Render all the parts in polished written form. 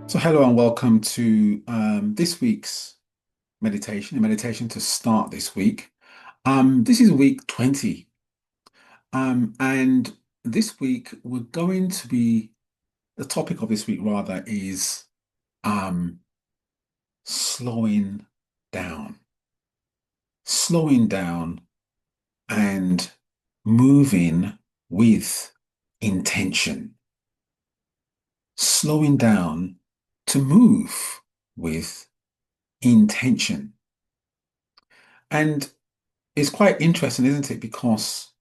So, hello and welcome to this week's meditation, a meditation to start this week. This is week 20. And this week we're going to be, the topic of this week rather is um, slowing down, slowing down and moving with intention, slowing down to move with intention. And it's quite interesting, isn't it? Because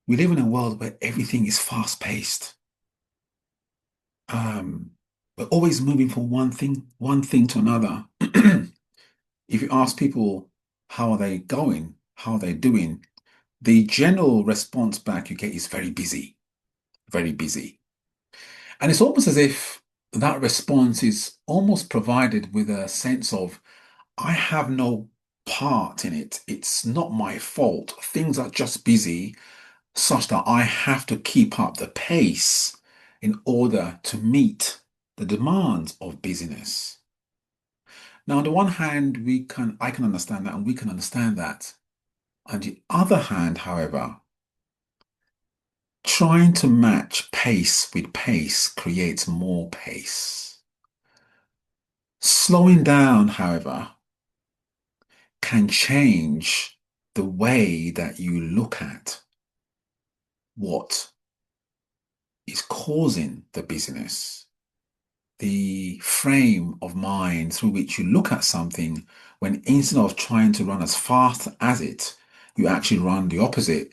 we live in a world where everything is fast-paced. Um, we're always moving from one thing to another. If you ask people how are they going, how are they doing, the general response back you get is very busy, very busy. And it's almost as if that response is almost provided with a sense of, I have no part in it. It's not my fault. Things are just busy such that I have to keep up the pace in order to meet the demands of business. Now, on the one hand, I can understand that and we can understand that. On the other hand, however, trying to match pace with pace creates more pace. Slowing down, however, can change the way that you look at what is causing the business, the frame of mind through which you look at something, when instead of trying to run as fast as it, you actually run the opposite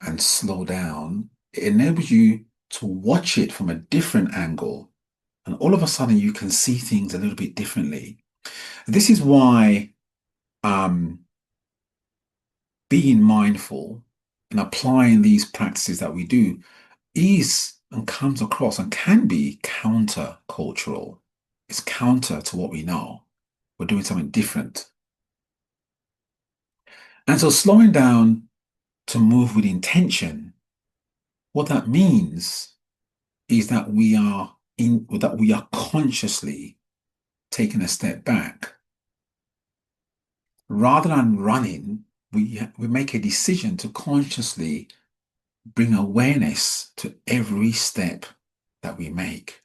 and slow down. It enables you to watch it from a different angle. And all of a sudden, you can see things a little bit differently. This is why um, being mindful and applying these practices that we do is and comes across and can be counter-cultural. It's counter to what we know. We're doing something different. And so slowing down to move with intention, what that means is that we are consciously taking a step back. Rather than running, we make a decision to consciously bring awareness to every step that we make.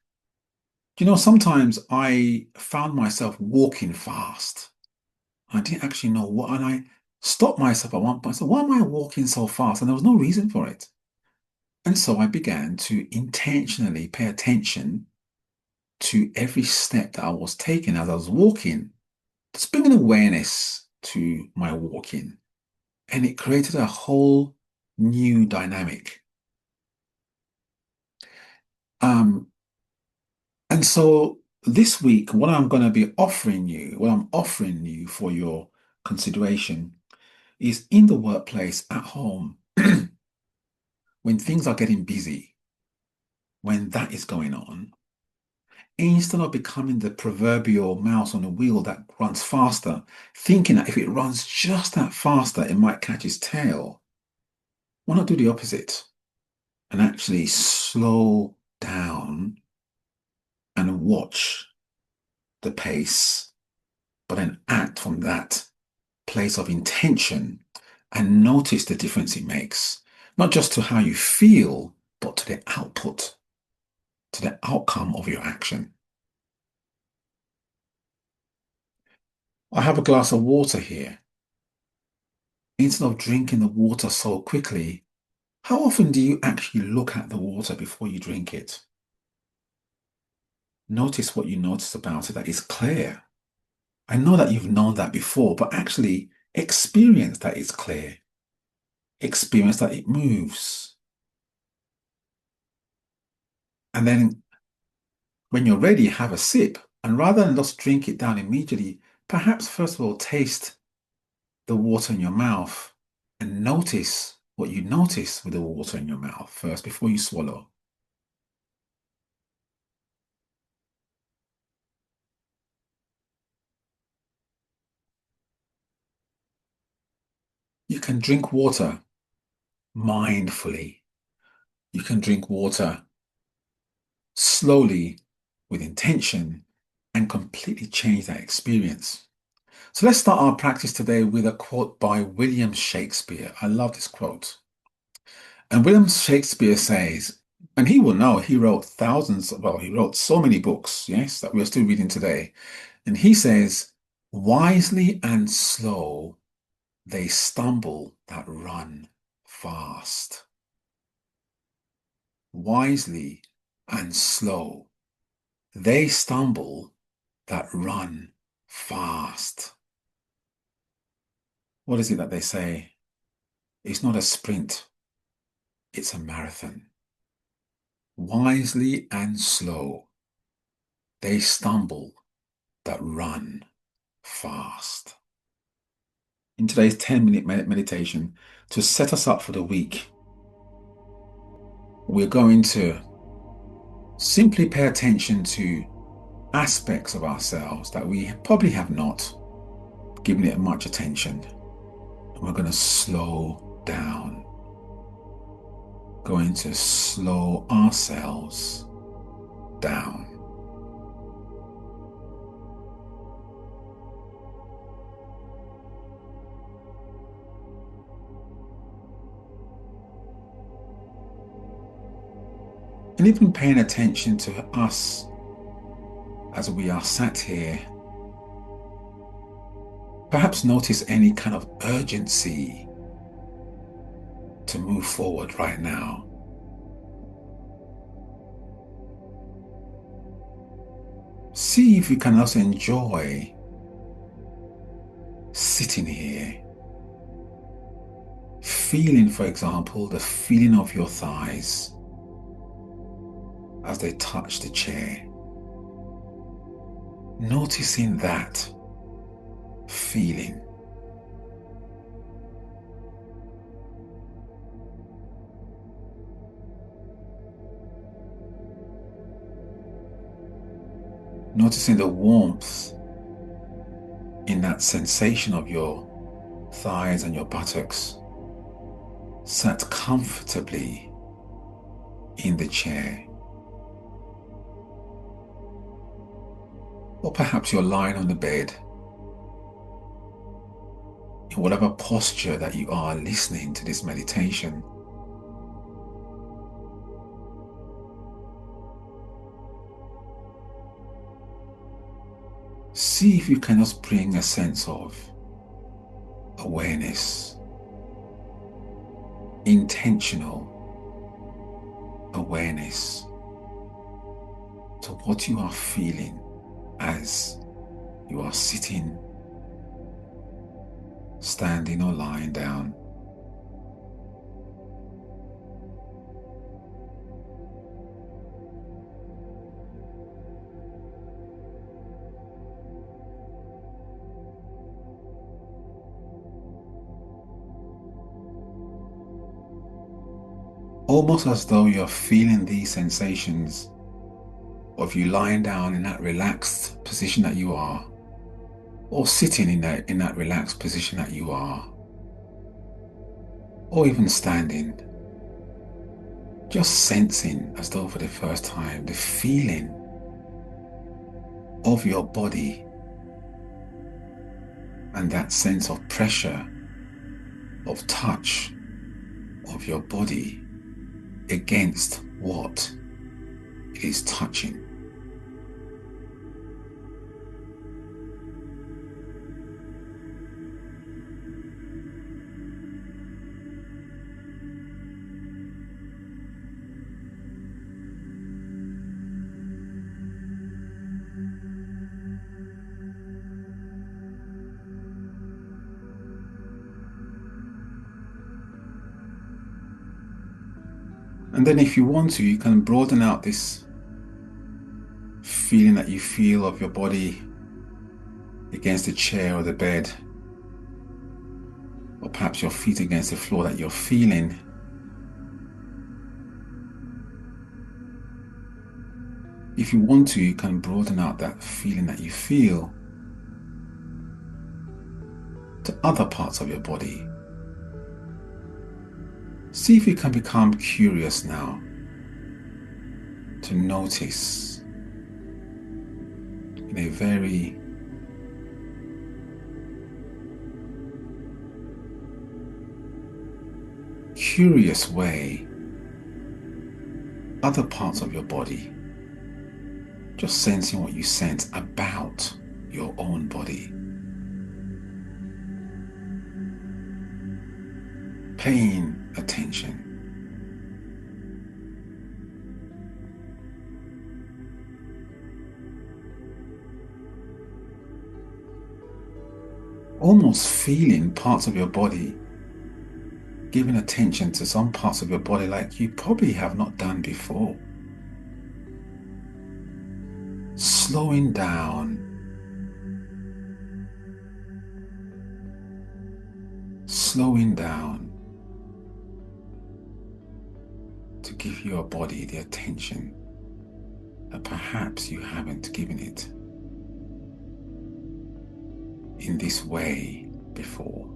Sometimes I found myself walking fast. I didn't actually know what, and I stopped myself at one point. So why am I walking so fast? And there was no reason for it. And so I began to intentionally pay attention to every step that I was taking as I was walking, just bringing awareness to my walking. And it created a whole new dynamic. Um, and so this week, what I'm offering you for your consideration is in the workplace, at home, when things are getting busy, when that is going on, instead of becoming the proverbial mouse on a wheel that runs faster, thinking that if it runs just that faster, it might catch its tail, why not do the opposite and actually slow down and watch the pace, but then act from that place of intention and notice the difference it makes, not just to how you feel, but to the output, to the outcome of your action. I have a glass of water here. Instead of drinking the water so quickly, how often do you actually look at the water before you drink it? Notice what you notice about it, that it's clear. I know that you've known that before, but actually experience that it's clear. Experience that it moves. And then when you're ready, have a sip. And rather than just drink it down immediately, perhaps first of all, taste the water in your mouth and notice what you notice with the water in your mouth first before you swallow. You can drink water mindfully. You can drink water slowly with intention, and completely change that experience. So let's start our practice today with a quote by William Shakespeare. I love this quote. And William Shakespeare says, and he will know, he wrote he wrote so many books, yes, that we're still reading today. And he says, wisely and slow they stumble that run fast. Wisely and slow they stumble that run fast. What is it that they say? It's not a sprint, it's a marathon. Wisely and slow they stumble that run fast. In today's 10-minute meditation, to set us up for the week, we're going to simply pay attention to aspects of ourselves that we probably have not given it much attention. And we're going to slow down. Going to slow ourselves down. And even paying attention to us as we are sat here. Perhaps notice any kind of urgency to move forward right now. See if you can also enjoy sitting here, feeling, for example, the feeling of your thighs as they touch the chair. Noticing that feeling. Noticing the warmth in that sensation of your thighs and your buttocks sat comfortably in the chair. Or perhaps you're lying on the bed, in whatever posture that you are listening to this meditation. See if you can just bring a sense of awareness, intentional awareness to what you are feeling as you are sitting, standing or lying down. Almost as though you're feeling these sensations of you lying down in that relaxed position that you are, or sitting in that relaxed position that you are, or even standing, just sensing as though for the first time the feeling of your body and that sense of pressure, of touch of your body against what it is touching. And then if you want to, you can broaden out this feeling that you feel of your body against the chair or the bed, or perhaps your feet against the floor that you're feeling. If you want to, you can broaden out that feeling that you feel to other parts of your body. See if you can become curious now to notice in a very curious way other parts of your body, just sensing what you sense about your own body. Paying attention. Almost feeling parts of your body, giving attention to some parts of your body like you probably have not done before. Slowing down. Slowing down to give your body the attention that perhaps you haven't given it in this way before.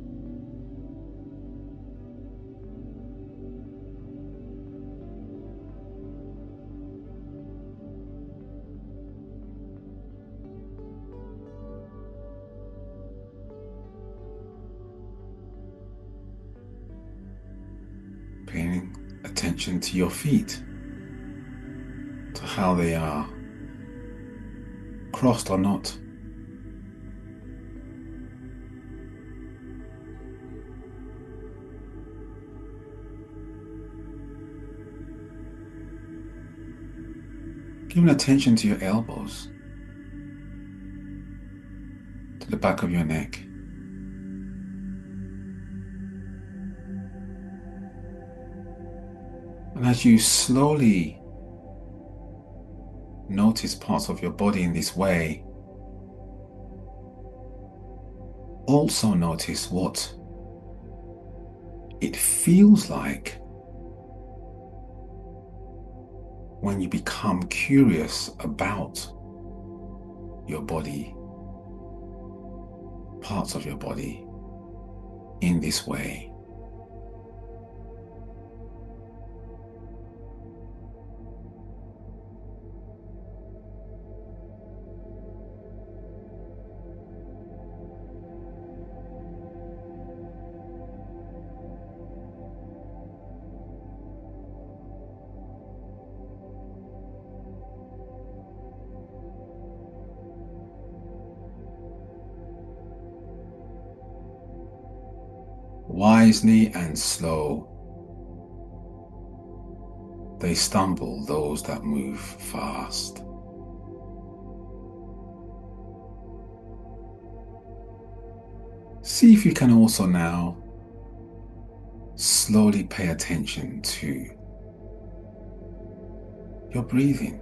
Paying attention to your feet, to how they are, crossed or not. Giving attention to your elbows, to the back of your neck. And as you slowly notice parts of your body in this way, also notice what it feels like when you become curious about your body, parts of your body in this way. Wisely and slow, they stumble those that move fast. See if you can also now slowly pay attention to your breathing.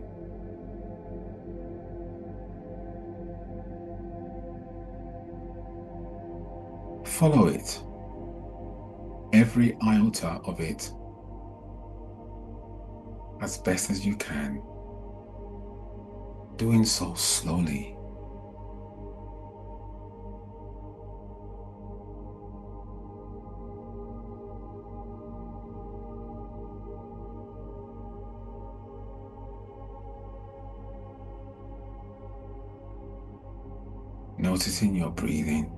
Follow it, every iota of it, as best as you can, doing so slowly. Noticing your breathing.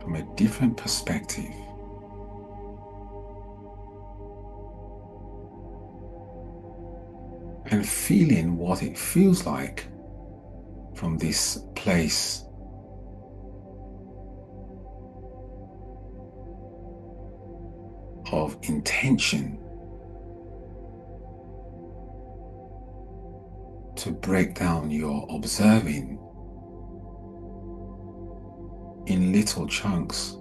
From a different perspective. And feeling what it feels like from this place of intention to break down your observing in little chunks.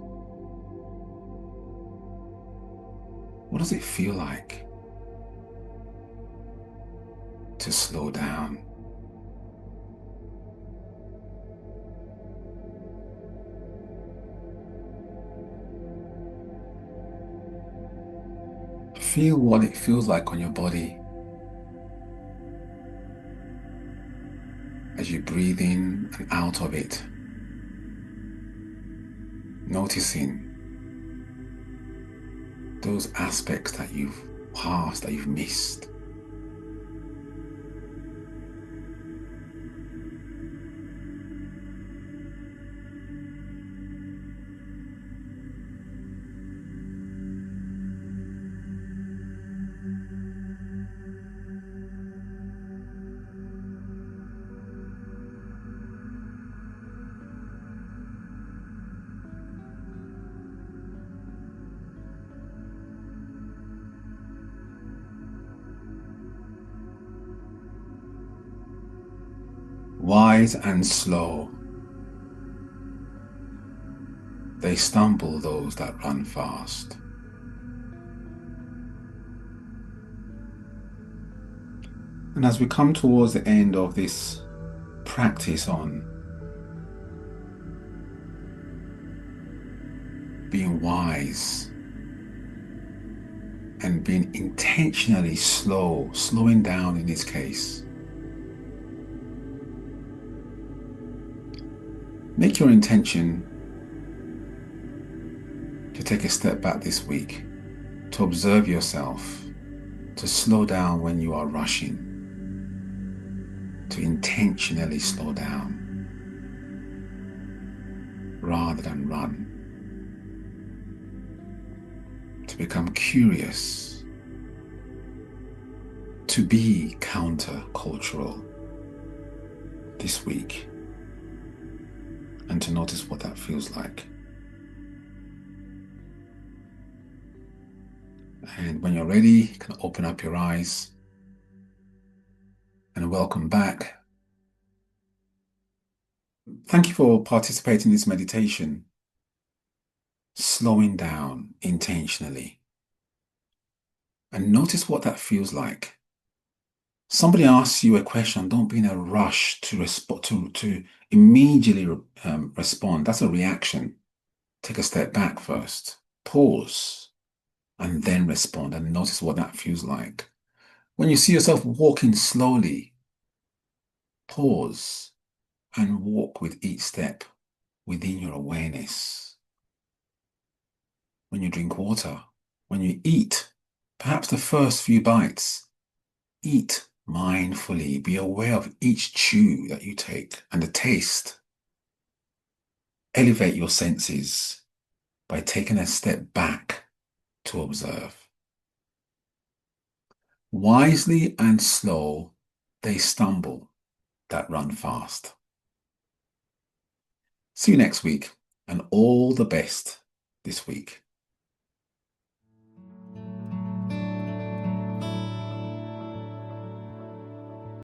What does it feel like to slow down? Feel what it feels like on your body as you breathe in and out of it. Noticing those aspects that you've passed, that you've missed. Wise and slow, they stumble those that run fast. And as we come towards the end of this practice on being wise and being intentionally slow, slowing down in this case, make your intention to take a step back this week, to observe yourself, to slow down when you are rushing, to intentionally slow down rather than run, to become curious, to be counter-cultural this week, and to notice what that feels like. And when you're ready, you can open up your eyes and welcome back. Thank you for participating in this meditation, slowing down intentionally. And notice what that feels like. Somebody asks you a question, don't be in a rush to respond to immediately respond. That's a reaction. Take a step back first, pause, and then respond, and notice what that feels like. When you see yourself walking slowly, pause and walk with each step within your awareness. When you drink water, when you eat, perhaps the first few bites, eat mindfully. Be aware of each chew that you take and the taste. Elevate your senses by taking a step back to observe. Wisely and slow, they stumble that run fast. See you next week, and all the best this week.